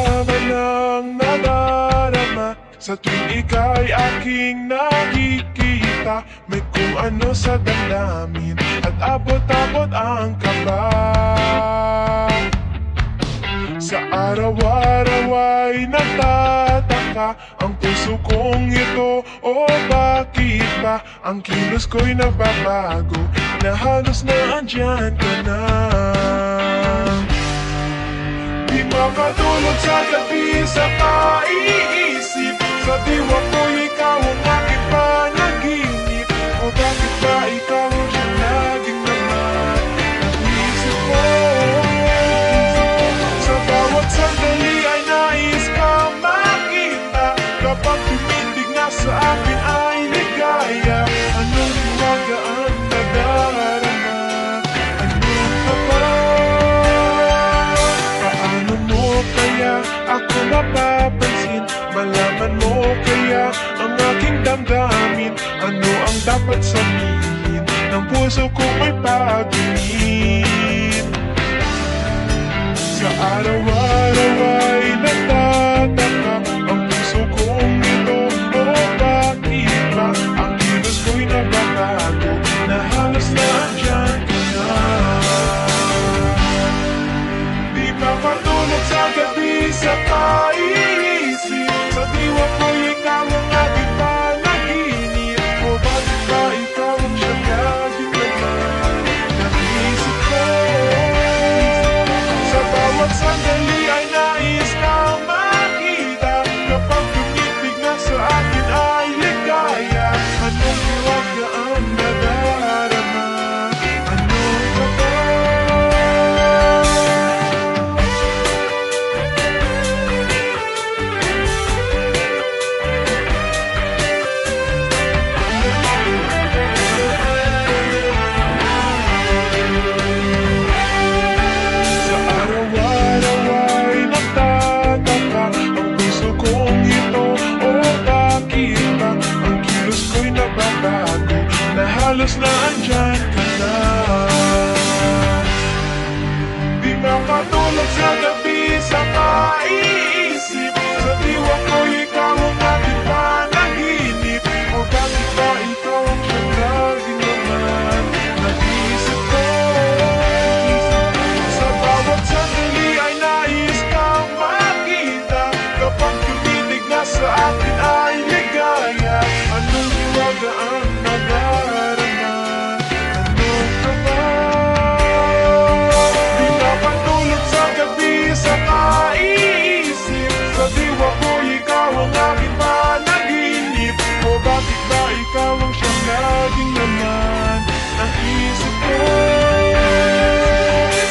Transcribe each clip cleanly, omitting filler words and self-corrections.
naman ang nadarama sa tuwing ika'y aking nakikita. May kung ano sa damdamin at abot-abot ang kaba. Sa araw-araw ay nagtataka ang puso kong ito. O bakit ba ang kilos ko'y nababago, na halos na andyan ka na? Di makatulog sa gabi sa kaiisip, sa diwa ko'y ikaw ang aking panaginip. O bakit ba ikaw ang siyang laging naman naisip ko? Sa bawat sandali ay nais kang makita. Kapag tumitig na sa akin ay ligaya. Anong hiwaga ang nadarama? Ano ka ba? Paano mo kaya ako mapapansin? Malaman mo kaya ang aking damdamin? Ano ang dapat sabihin ng puso kong may pag-inip? Sa araw-araw ay nagtataka ang puso kong ito. O bakit ba ang kilos ko'y nababago, na halos na andyan ka na? Di makatulog sa gabi sa kaiisip, sa diwa ko'y ikaw ang aking panaginip. O bakit ba ikaw ang siyang laging naman naisip ko? Sa bawat sandali ay nais kang makita. Kapag tumitig na sa akin ay ligaya. Anong hiwaga ang nadarama? Ano ka ba? Sa araw-araw ay nagtataka ang puso kong ito. O bakit ba ang kilos ko'y nababago, na halos na andyan ka na? Di makatulog sa gabi sa kaiisip, sa diwa ko'y ikaw ang aking panaginip. O bakit ba ikaw ang siyang laging naman naisip ko? Sa bawat sandali ay nais kang makita. Kapag tumitig na sa akin ay ligaya. Anong hiwaga ang nadarama? Ano ka ba? Di makatulog sa gabi sa kaiisip, sa diwa ko'y ikaw ang aking panaginip. O bakit ba ikaw ang siyang laging naman naisip ko?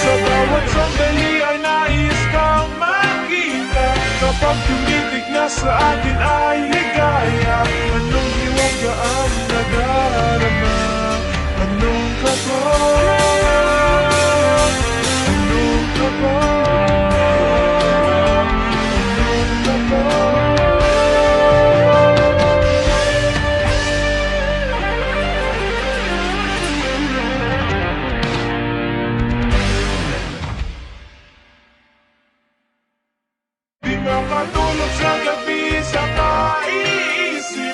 Sa bawat sandali ay nais kang makita. Kapag tumitig na sa akin ay ligaya. Anong hiwaga ang nadarama? Anong ka ba? Anong ka ba? Anong ka ba? Di makatulog sa gabi sa kaiisip,